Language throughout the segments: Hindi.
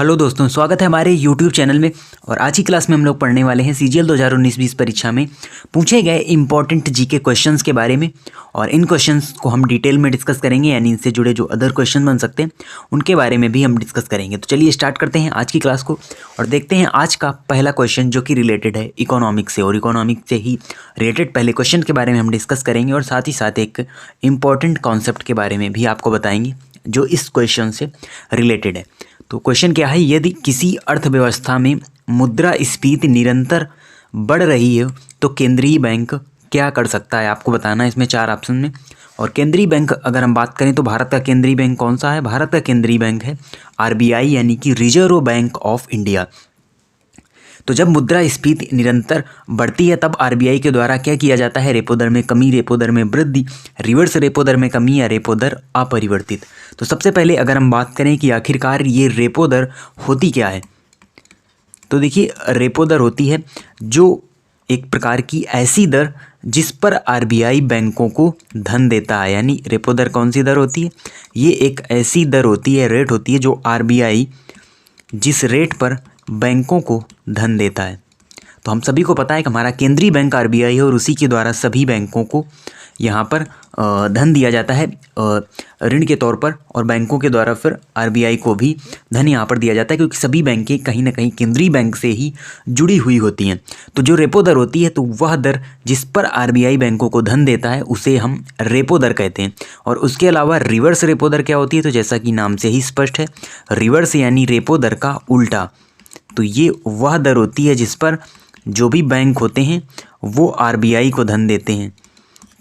हेलो दोस्तों, स्वागत है हमारे YouTube चैनल में। और आज की क्लास में हम लोग पढ़ने वाले हैं CGL 2019-20 परीक्षा में पूछे गए इंपॉर्टेंट जीके क्वेश्चंस के बारे में। और इन क्वेश्चंस को हम डिटेल में डिस्कस करेंगे, यानी इनसे जुड़े जो अदर क्वेश्चन बन सकते हैं उनके बारे में भी हम डिस्कस करेंगे। तो चलिए स्टार्ट करते हैं आज की क्लास को और देखते हैं आज का पहला क्वेश्चन जो कि रिलेटेड है इकोनॉमिक्स से। और इकोनॉमिक्स से ही रिलेटेड पहले क्वेश्चन के बारे में हम डिस्कस करेंगे और साथ ही साथ एक इम्पॉर्टेंट कॉन्सेप्ट के बारे में भी आपको बताएंगे जो इस क्वेश्चन से रिलेटेड है। तो क्वेश्चन क्या है, यदि किसी अर्थव्यवस्था में मुद्रास्फीति निरंतर बढ़ रही है तो केंद्रीय बैंक क्या कर सकता है, आपको बताना है इसमें 4 ऑप्शन में। और केंद्रीय बैंक अगर हम बात करें तो भारत का केंद्रीय बैंक कौन सा है? भारत का केंद्रीय बैंक है RBI यानी कि रिजर्व बैंक ऑफ इंडिया। तो जब मुद्रास्फीति निरंतर बढ़ती है तब RBI के द्वारा क्या किया जाता है? रेपो दर में कमी, रेपो दर में वृद्धि, रिवर्स रेपो दर में कमी या रेपो दर अपरिवर्तित। तो सबसे पहले अगर हम बात करें कि आखिरकार ये रेपो दर होती क्या है, तो देखिए रेपो दर होती है जो एक प्रकार की ऐसी दर जिस पर RBI बैंकों को धन देता है। यानी रेपो दर कौन सी दर होती है? ये एक ऐसी दर होती है, रेट होती है जो RBI जिस रेट पर बैंकों को धन देता है। तो हम सभी को पता है कि हमारा केंद्रीय बैंक RBI है और उसी के द्वारा सभी बैंकों को यहाँ पर धन दिया जाता है ऋण के तौर पर, और बैंकों के द्वारा फिर RBI को भी धन यहाँ पर दिया जाता है, क्योंकि सभी बैंकें कहीं ना कहीं केंद्रीय बैंक से ही जुड़ी हुई होती हैं। तो जो रेपो दर होती है तो वह दर जिस पर RBI बैंकों को धन देता है उसे हम रेपो दर कहते हैं। और उसके अलावा रिवर्स रेपो दर क्या होती है? तो जैसा कि नाम से ही स्पष्ट है, रिवर्स यानी रेपो दर का उल्टा। तो ये वह दर होती है जिस पर जो भी बैंक होते हैं वो RBI को धन देते हैं।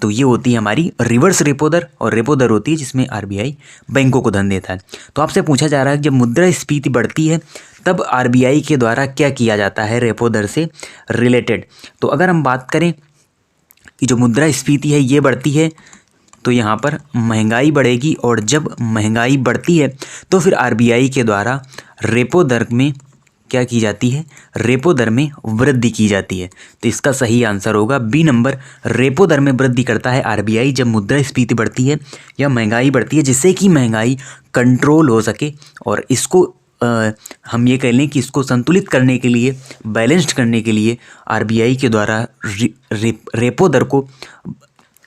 तो ये होती है हमारी रिवर्स रेपो दर, और रेपो दर होती है जिसमें RBI बैंकों को धन देता है। तो आपसे पूछा जा रहा है कि जब मुद्रास्फीति बढ़ती है तब RBI के द्वारा क्या किया जाता है रेपो दर से रिलेटेड। तो अगर हम बात करें कि जो मुद्रास्फीति है ये बढ़ती है तो यहाँ पर महंगाई बढ़ेगी, और जब महंगाई बढ़ती है तो फिर RBI के द्वारा रेपो दर में क्या की जाती है? रेपो दर में वृद्धि की जाती है। तो इसका सही आंसर होगा बी नंबर, रेपो दर में वृद्धि करता है RBI जब मुद्रास्फीति बढ़ती है या महंगाई बढ़ती है, जिससे कि महंगाई कंट्रोल हो सके। और इसको हम ये कह लें कि इसको संतुलित करने के लिए, बैलेंस्ड करने के लिए RBI के द्वारा रेपो दर को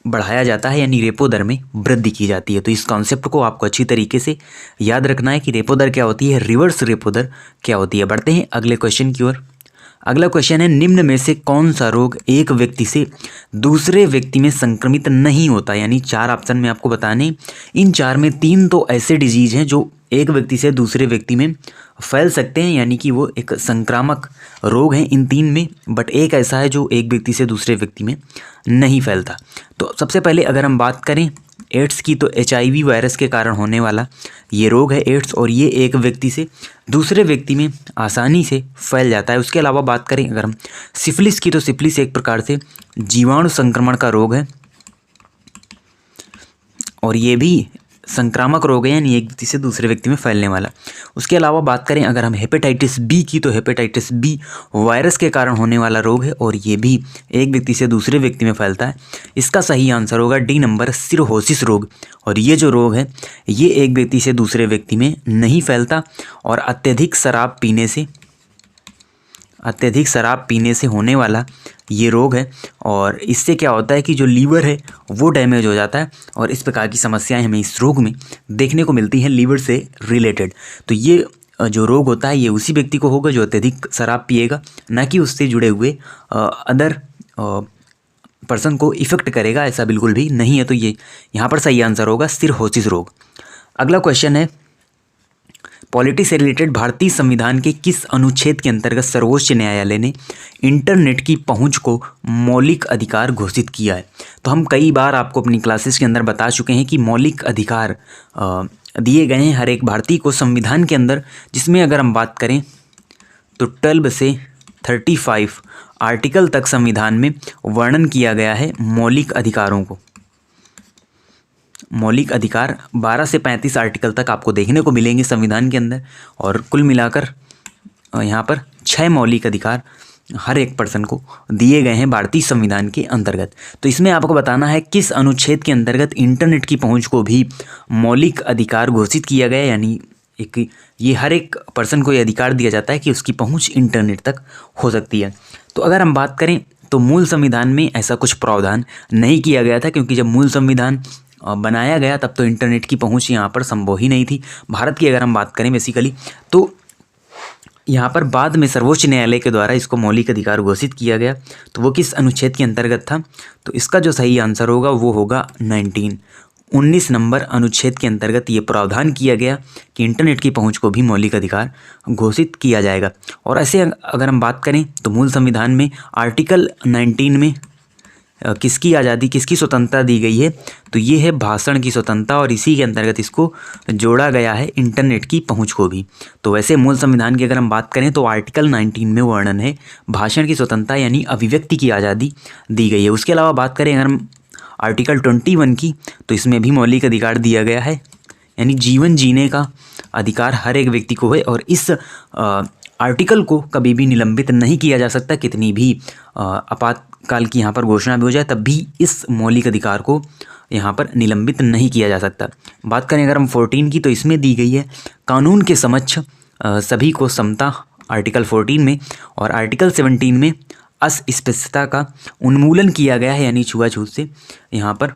बढ़ाया जाता है, यानी रेपो दर में वृद्धि की जाती है। तो इस कॉन्सेप्ट को आपको अच्छी तरीके से याद रखना है कि रेपो दर क्या होती है, रिवर्स रेपो दर क्या होती है। बढ़ते हैं अगले क्वेश्चन की ओर। अगला क्वेश्चन है, निम्न में से कौन सा रोग एक व्यक्ति से दूसरे व्यक्ति में संक्रमित नहीं होता? यानी 4 ऑप्शन में आपको बताने, इन 4 में 3 तो ऐसे डिजीज हैं जो एक व्यक्ति से दूसरे व्यक्ति में फैल सकते हैं, यानी कि वो एक संक्रामक रोग हैं इन 3 में, बट एक ऐसा है जो एक व्यक्ति से दूसरे व्यक्ति में नहीं फैलता। तो सबसे पहले अगर हम बात करें एड्स की, तो HIV वायरस के कारण होने वाला ये रोग है एड्स, और ये एक व्यक्ति से दूसरे व्यक्ति में आसानी से फैल जाता है। उसके अलावा बात करें अगर हम सिफिलिस की, तो सिफिलिस एक प्रकार से जीवाणु संक्रमण का रोग है और ये भी संक्रामक रोग है, यानी एक व्यक्ति से दूसरे व्यक्ति में फैलने वाला। उसके अलावा बात करें अगर हम हेपेटाइटिस B की, तो हेपेटाइटिस B वायरस के कारण होने वाला रोग है और ये भी एक व्यक्ति से दूसरे व्यक्ति में फैलता है। इसका सही आंसर होगा डी नंबर, सिरहोसिस रोग। और ये जो रोग है ये एक व्यक्ति से दूसरे व्यक्ति में नहीं फैलता, और अत्यधिक शराब पीने से होने वाला ये रोग है। और इससे क्या होता है कि जो लीवर है वो डैमेज हो जाता है, और इस प्रकार की समस्याएं हमें इस रोग में देखने को मिलती हैं लीवर से रिलेटेड। तो ये जो रोग होता है ये उसी व्यक्ति को होगा जो अत्यधिक शराब पिएगा, ना कि उससे जुड़े हुए अदर पर्सन को इफेक्ट करेगा, ऐसा बिल्कुल भी नहीं है। तो ये यहाँ पर सही आंसर होगा सिरहोसिस रोग। अगला क्वेश्चन है, पॉलिटी से रिलेटेड भारतीय संविधान के किस अनुच्छेद के अंतर्गत सर्वोच्च न्यायालय ने इंटरनेट की पहुंच को मौलिक अधिकार घोषित किया है? तो हम कई बार आपको अपनी क्लासेस के अंदर बता चुके हैं कि मौलिक अधिकार दिए गए हैं हर एक भारतीय को संविधान के अंदर, जिसमें अगर हम बात करें तो 12 से 35 आर्टिकल तक संविधान में वर्णन किया गया है मौलिक अधिकारों को। मौलिक अधिकार 12 से 35 आर्टिकल तक आपको देखने को मिलेंगे संविधान के अंदर, और कुल मिलाकर यहाँ पर 6 मौलिक अधिकार हर एक पर्सन को दिए गए हैं भारतीय संविधान के अंतर्गत। तो इसमें आपको बताना है किस अनुच्छेद के अंतर्गत इंटरनेट की पहुँच को भी मौलिक अधिकार घोषित किया गया, यानी एक ये हर एक पर्सन को ये अधिकार दिया जाता है कि उसकी पहुंच इंटरनेट तक हो सकती है। तो अगर हम बात करें तो मूल संविधान में ऐसा कुछ प्रावधान नहीं किया गया था, क्योंकि जब मूल संविधान बनाया गया तब तो इंटरनेट की पहुंच यहाँ पर संभव ही नहीं थी। भारत की अगर हम बात करें बेसिकली, तो यहाँ पर बाद में सर्वोच्च न्यायालय के द्वारा इसको मौलिक अधिकार घोषित किया गया। तो वो किस अनुच्छेद के अंतर्गत था? तो इसका जो सही आंसर होगा वो होगा 19 नंबर अनुच्छेद के अंतर्गत ये प्रावधान किया गया कि इंटरनेट की पहुंच को भी मौलिक अधिकार घोषित किया जाएगा। और ऐसे अगर हम बात करें तो मूल संविधान में आर्टिकल 19 में किसकी आज़ादी, किसकी स्वतंत्रता दी गई है? तो ये है भाषण की स्वतंत्रता, और इसी के अंतर्गत इसको जोड़ा गया है इंटरनेट की पहुंच को भी। तो वैसे मूल संविधान की अगर हम बात करें तो आर्टिकल 19 में वर्णन है भाषण की स्वतंत्रता यानी अभिव्यक्ति की आज़ादी दी गई है। उसके अलावा बात करें अगर हम आर्टिकल 21 की, तो इसमें भी मौलिक अधिकार दिया गया है, यानी जीवन जीने का अधिकार हर एक व्यक्ति को है, और इस आर्टिकल को कभी भी निलंबित नहीं किया जा सकता। कितनी भी आपातकाल की यहाँ पर घोषणा भी हो जाए तब भी इस मौलिक अधिकार को यहाँ पर निलंबित नहीं किया जा सकता। बात करें अगर हम 14 की, तो इसमें दी गई है कानून के समक्ष सभी को समता, आर्टिकल 14 में। और आर्टिकल 17 में अस्पृश्यता का उन्मूलन किया गया है, यानी छुआछूत से यहाँ पर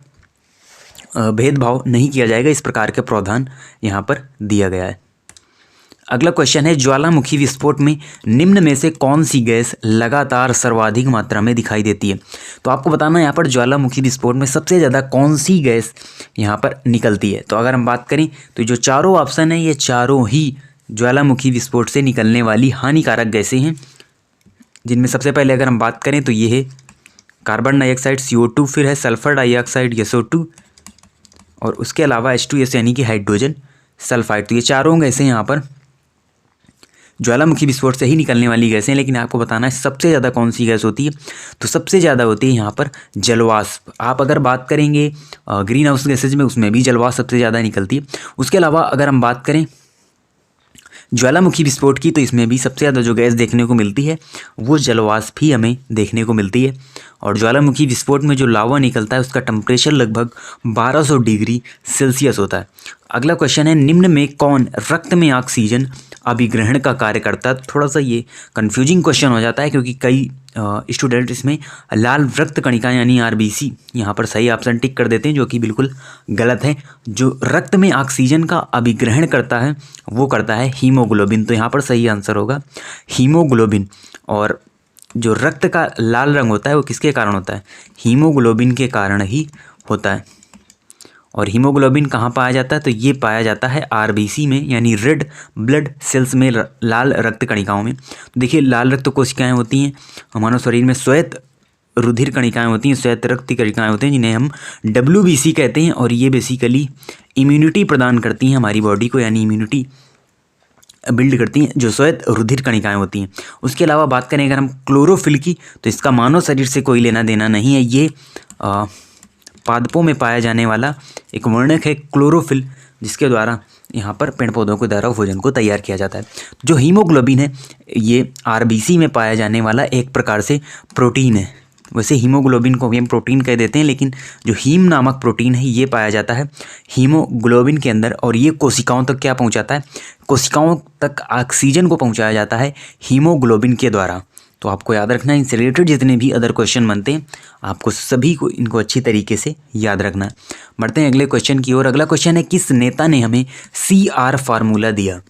भेदभाव नहीं किया जाएगा, इस प्रकार के प्रावधान यहाँ पर दिया गया है। अगला क्वेश्चन है, ज्वालामुखी विस्फोट में निम्न में से कौन सी गैस लगातार सर्वाधिक मात्रा में दिखाई देती है? तो आपको बताना है यहाँ पर ज्वालामुखी विस्फोट में सबसे ज़्यादा कौन सी गैस यहाँ पर निकलती है। तो अगर हम बात करें तो जो चारों ऑप्शन है ये चारों ही ज्वालामुखी विस्फोट से निकलने वाली हानिकारक गैसें हैं, जिनमें सबसे पहले अगर हम बात करें तो ये है कार्बन डाइऑक्साइड CO2, फिर है सल्फर डाइऑक्साइड SO2, और उसके अलावा H2S यानी कि हाइड्रोजन सल्फाइड। तो ये चारों गैसें यहाँ पर ज्वालामुखी विस्फोट से ही निकलने वाली गैसें। लेकिन आपको बताना है सबसे ज़्यादा कौन सी गैस होती है? तो सबसे ज़्यादा होती है यहाँ पर जलवाष्प। आप अगर बात करेंगे ग्रीन हाउस गैसेज में, उसमें भी जलवाष्प सबसे ज़्यादा निकलती है। उसके अलावा अगर हम बात करें ज्वालामुखी विस्फोट की, तो इसमें भी सबसे ज़्यादा जो गैस देखने को मिलती है वो जलवाष्प ही हमें देखने को मिलती है। और ज्वालामुखी विस्फोट में जो लावा निकलता है उसका टेम्परेचर लगभग 1200 डिग्री सेल्सियस होता है। अगला क्वेश्चन है, निम्न में कौन रक्त में ऑक्सीजन अभिग्रहण का कार्य करता है? थोड़ा सा ये कन्फ्यूजिंग क्वेश्चन हो जाता है, क्योंकि कई स्टूडेंट इसमें लाल रक्त कणिका यानी RBC यहाँ पर सही ऑप्शन टिक कर देते हैं, जो कि बिल्कुल गलत है। जो रक्त में ऑक्सीजन का अभिग्रहण करता है वो करता है हीमोग्लोबिन। तो यहाँ पर सही आंसर होगा हीमोग्लोबिन। और जो रक्त का लाल रंग होता है वो किसके कारण होता है? हीमोग्लोबिन के कारण ही होता है। और हीमोग्लोबिन कहाँ पाया जाता है? तो ये पाया जाता है RBC में, यानी रेड ब्लड सेल्स में, लाल रक्त कणिकाओं में। तो देखिए लाल रक्त कोशिकाएं होती हैं मानव शरीर में, श्वेत रुधिर कणिकाएं होती हैं, श्वेत रक्त कणिकाएं होती हैं, जिन्हें हम WBC कहते हैं। और ये बेसिकली इम्यूनिटी प्रदान करती हैं हमारी बॉडी को, यानी इम्यूनिटी बिल्ड करती हैं जो श्वेत रुधिर कणिकाएं होती हैं। उसके अलावा बात करें अगर हम क्लोरोफिल की, तो इसका मानव शरीर से कोई लेना देना नहीं है। ये पादपों में पाया जाने वाला एक वर्णक है क्लोरोफिल, जिसके द्वारा यहाँ पर पेड़ पौधों के द्वारा भोजन को तैयार किया जाता है। जो हीमोग्लोबिन है ये RBC में पाया जाने वाला एक प्रकार से प्रोटीन है। वैसे हीमोग्लोबिन को भी हम प्रोटीन कह देते हैं, लेकिन जो हीम नामक प्रोटीन है ये पाया जाता है हीमोग्लोबिन के अंदर, और ये कोशिकाओं तक क्या पहुँचाता है? कोशिकाओं तक ऑक्सीजन को पहुँचाया जाता है हीमोग्लोबिन के द्वारा। तो आपको याद रखना है, इनसे रिलेटेड जितने भी अदर क्वेश्चन बनते हैं आपको सभी को इनको अच्छी तरीके से याद रखना है। बढ़ते हैं अगले क्वेश्चन की ओर। अगला क्वेश्चन है, किस नेता ने हमें CR फार्मूला दिया?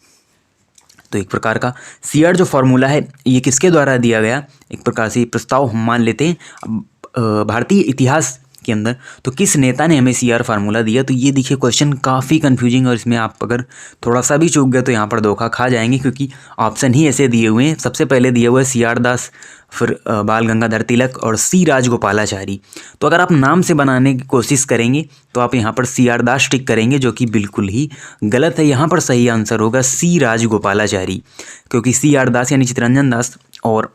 तो एक प्रकार का CR जो फार्मूला है ये किसके द्वारा दिया गया? एक प्रकार से प्रस्ताव हम मान लेते हैं भारतीय इतिहास के अंदर। तो किस नेता ने हमें CR फार्मूला दिया? तो ये देखिए क्वेश्चन काफ़ी कंफ्यूजिंग, और इसमें आप अगर थोड़ा सा भी चूक गए तो यहाँ पर धोखा खा जाएंगे, क्योंकि ऑप्शन ही ऐसे दिए हुए हैं। सबसे पहले दिया हुआ है CR दास, फिर बाल गंगाधर तिलक और C राजगोपालाचारी। तो अगर आप नाम से बनाने की कोशिश करेंगे तो आप यहाँ पर CR दास टिक करेंगे, जो कि बिल्कुल ही गलत है। यहाँ पर सही आंसर होगा C राजगोपालाचारी, क्योंकि CR दास यानी चित्तरंजन दास और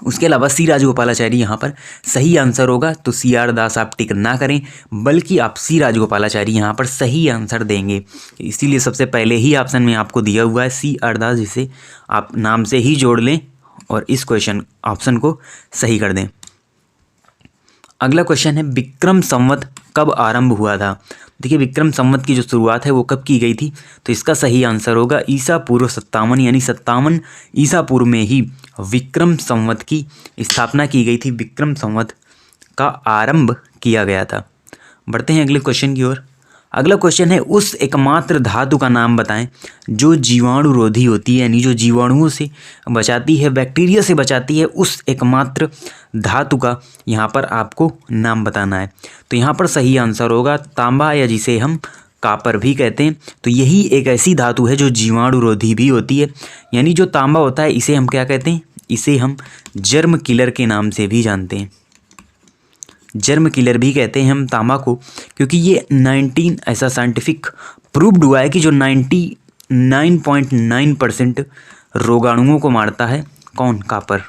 उसके अलावा C राजगोपालाचारी यहाँ पर सही आंसर होगा। तो CR दास आप टिक ना करें, बल्कि आप C राजगोपालाचारी यहाँ पर सही आंसर देंगे। इसीलिए सबसे पहले ही ऑप्शन में आपको दिया हुआ है CR दास, जिसे आप नाम से ही जोड़ लें और इस क्वेश्चन ऑप्शन को सही कर दें। अगला क्वेश्चन है, विक्रम संवत कब आरंभ हुआ था? देखिए विक्रम संवत की जो शुरुआत है वो कब की गई थी? तो इसका सही आंसर होगा ईसा पूर्व 57 यानी 57 ईसा पूर्व में ही विक्रम संवत की स्थापना की गई थी। विक्रम संवत का आरंभ किया गया था। बढ़ते हैं अगले क्वेश्चन की ओर। अगला क्वेश्चन है उस एकमात्र धातु का नाम बताएं जो जीवाणुरोधी होती है, यानी जो जीवाणुओं से बचाती है, बैक्टीरिया से बचाती है। उस एकमात्र धातु का यहाँ पर आपको नाम बताना है। तो यहाँ पर सही आंसर होगा तांबा, या जिसे हम कापर भी कहते हैं। तो यही एक ऐसी धातु है जो जीवाणुरोधी भी होती है। यानी जो तांबा होता है इसे हम क्या कहते हैं? इसे हम जर्म किलर के नाम से भी जानते हैं। जर्म किलर भी कहते हैं हम तांबा को, क्योंकि ये 19 ऐसा साइंटिफिक प्रूव्ड हुआ है कि जो 99.9% रोगाणुओं को मारता है। कौन? कापर।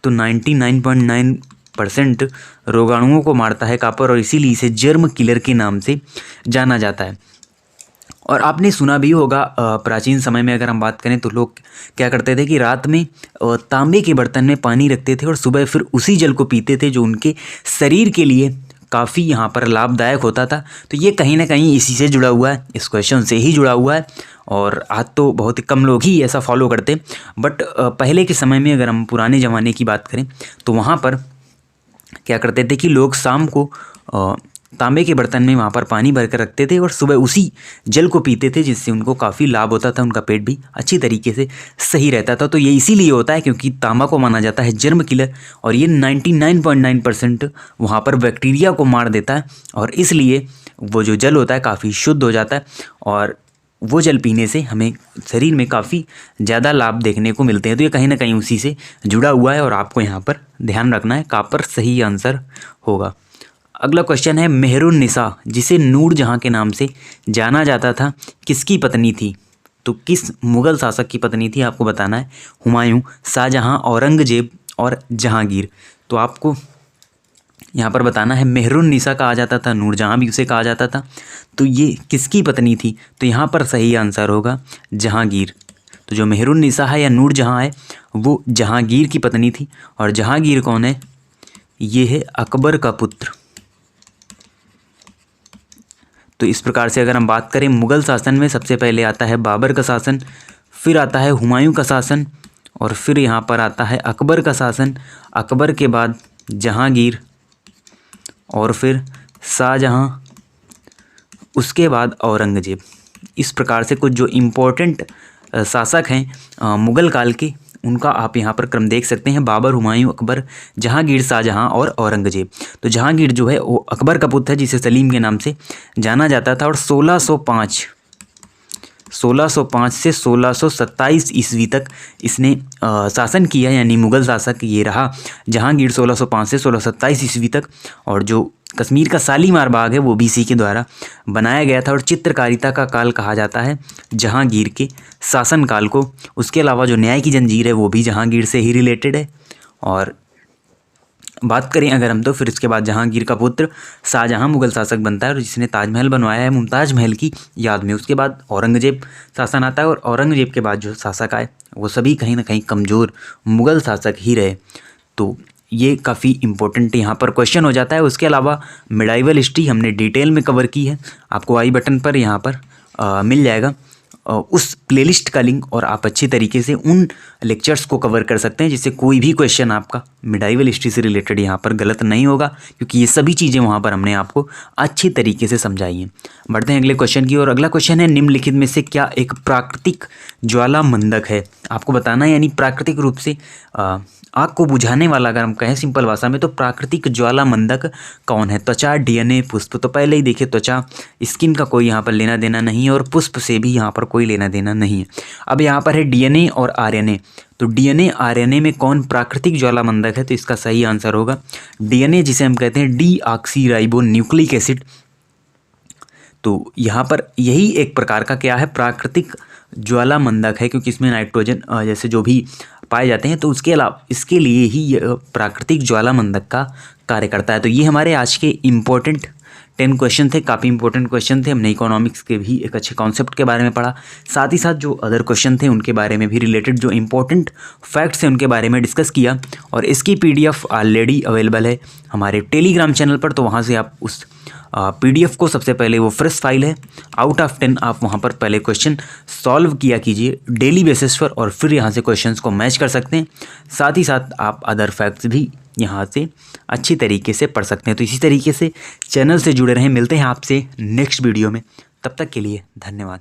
तो 99.9% रोगाणुओं को मारता है कापर, और इसीलिए इसे जर्म किलर के नाम से जाना जाता है। और आपने सुना भी होगा प्राचीन समय में अगर हम बात करें तो लोग क्या करते थे कि रात में तांबे के बर्तन में पानी रखते थे और सुबह फिर उसी जल को पीते थे, जो उनके शरीर के लिए काफ़ी यहाँ पर लाभदायक होता था। तो ये कहीं ना कहीं इसी से जुड़ा हुआ है, इस क्वेश्चन से ही जुड़ा हुआ है। और आज तो बहुत ही कम लोग ही ऐसा फॉलो करते, बट पहले के समय में अगर हम पुराने ज़माने की बात करें तो वहाँ पर क्या करते थे कि लोग शाम को तांबे के बर्तन में वहाँ पर पानी भर कर रखते थे और सुबह उसी जल को पीते थे, जिससे उनको काफ़ी लाभ होता था, उनका पेट भी अच्छी तरीके से सही रहता था। तो ये इसीलिए होता है क्योंकि तांबा को माना जाता है जर्म किलर, और ये 99.9% वहाँ पर बैक्टीरिया को मार देता है, और इसलिए वो जो जल होता है काफ़ी शुद्ध हो जाता है, और वो जल पीने से हमें शरीर में काफ़ी ज़्यादा लाभ देखने को मिलते हैं। तो ये कहीं ना कहीं उसी से जुड़ा हुआ है और आपको यहाँ पर ध्यान रखना है। कापर सही आंसर होगा। अगला क्वेश्चन है मेहरुन्निसा जिसे नूरजहां के नाम से जाना जाता था, किसकी पत्नी थी? तो किस मुग़ल शासक की पत्नी थी आपको बताना है। हुमायूं, शाहजहां, औरंगजेब और जहांगीर। तो आपको यहाँ पर बताना है मेहरुन्निसा कहा जाता था, नूरजहां भी उसे कहा जाता था। तो ये किसकी पत्नी थी? तो यहाँ पर सही आंसर होगा जहांगीर। तो जो मेहरुन्निसा है या नूरजहां है वो जहांगीर की पत्नी थी। और जहांगीर कौन है? ये है अकबर का पुत्र। तो इस प्रकार से अगर हम बात करें मुग़ल शासन में सबसे पहले आता है बाबर का शासन, फिर आता है हुमायूं का शासन, और फिर यहाँ पर आता है अकबर का शासन। अकबर के बाद जहांगीर, और फिर शाहजहां, उसके बाद औरंगजेब। इस प्रकार से कुछ जो इम्पोर्टेंट शासक हैं मुग़ल काल के, उनका आप यहाँ पर क्रम देख सकते हैं। बाबर, हुमायूं, अकबर, जहांगीर, शाहजहां और औरंगजेब। तो जहांगीर जो है वो अकबर का पुत्र है जिसे सलीम के नाम से जाना जाता था, और 1605 से 1627 ईस्वी तक इसने शासन किया, यानी मुग़ल शासक ये रहा जहांगीर 1605 से 1627 ईस्वी तक। और जो कश्मीर का शालीमार बाग है वो भी इसी के द्वारा बनाया गया था, और चित्रकारिता का काल कहा जाता है जहांगीर के शासनकाल को। उसके अलावा जो न्याय की जंजीर है वो भी जहांगीर से ही रिलेटेड है। और बात करें अगर हम, तो फिर इसके बाद जहांगीर का पुत्र शाहजहां मुग़ल शासक बनता है, और जिसने ताजमहल बनवाया है मुमताज़ महल की याद में। उसके बाद औरंगजेब शासन आता है, और औरंगजेब के बाद जो शासक आए वो सभी कहीं ना कहीं कमज़ोर मुग़ल शासक ही रहे। तो ये काफ़ी इंपॉर्टेंट यहाँ पर क्वेश्चन हो जाता है। उसके अलावा मिडाइवल हिस्ट्री हमने डिटेल में कवर की है, आपको आई बटन पर यहाँ पर मिल जाएगा उस प्लेलिस्ट का लिंक, और आप अच्छी तरीके से उन लेक्चर्स को कवर कर सकते हैं, जिससे कोई भी क्वेश्चन आपका मिडाइवल हिस्ट्री से रिलेटेड यहाँ पर गलत नहीं होगा, क्योंकि ये सभी चीज़ें वहाँ पर हमने आपको अच्छी तरीके से समझाई हैं। बढ़ते हैं अगले क्वेश्चन की ओर। अगला क्वेश्चन है निम्नलिखित में से क्या एक प्राकृतिक ज्वालामंदक है? आपको बताना है, यानी प्राकृतिक रूप से आग को बुझाने वाला, अगर हम कहें सिंपल भाषा में, तो प्राकृतिक ज्वालामंदक कौन है? त्वचा, डीएनए, पुष्प। तो पहले ही देखिए त्वचा, स्किन का कोई यहाँ पर लेना देना नहीं है, और पुष्प से भी यहाँ पर कोई लेना देना नहीं है। अब यहाँ पर है डीएनए और आरएनए। तो डीएनए आरएनए में कौन प्राकृतिक ज्वालामंदक है? तो इसका सही आंसर होगा डीएनए, जिसे हम कहते हैं डीऑक्सीराइबो न्यूक्लिक एसिड। तो यहाँ पर यही एक प्रकार का क्या है? प्राकृतिक ज्वालामंदक है, क्योंकि इसमें नाइट्रोजन जैसे जो भी पाए जाते हैं, तो उसके अलावा इसके लिए ही यह प्राकृतिक ज्वालामंदक का कार्य करता है। तो ये हमारे आज के इम्पोर्टेंट 10 क्वेश्चन थे, काफ़ी इंपॉर्टेंट क्वेश्चन थे। हमने इकोनॉमिक्स के भी एक अच्छे कॉन्सेप्ट के बारे में पढ़ा, साथ ही साथ जो अदर क्वेश्चन थे उनके बारे में भी रिलेटेड जो इंपॉर्टेंट फैक्ट्स हैं उनके बारे में डिस्कस किया। और इसकी PDF ऑलरेडी अवेलेबल है हमारे टेलीग्राम चैनल पर, तो वहाँ से आप उस PDF को सबसे पहले, वो फ्रेश फाइल है, आउट ऑफ 10 आप वहाँ पर पहले क्वेश्चन सॉल्व किया कीजिए डेली बेसिस पर, और फिर यहाँ से क्वेश्चंस को मैच कर सकते हैं। साथ ही साथ आप अदर फैक्ट्स भी यहाँ से अच्छी तरीके से पढ़ सकते हैं। तो इसी तरीके से चैनल से जुड़े रहें। मिलते हैं आपसे नेक्स्ट वीडियो में, तब तक के लिए धन्यवाद।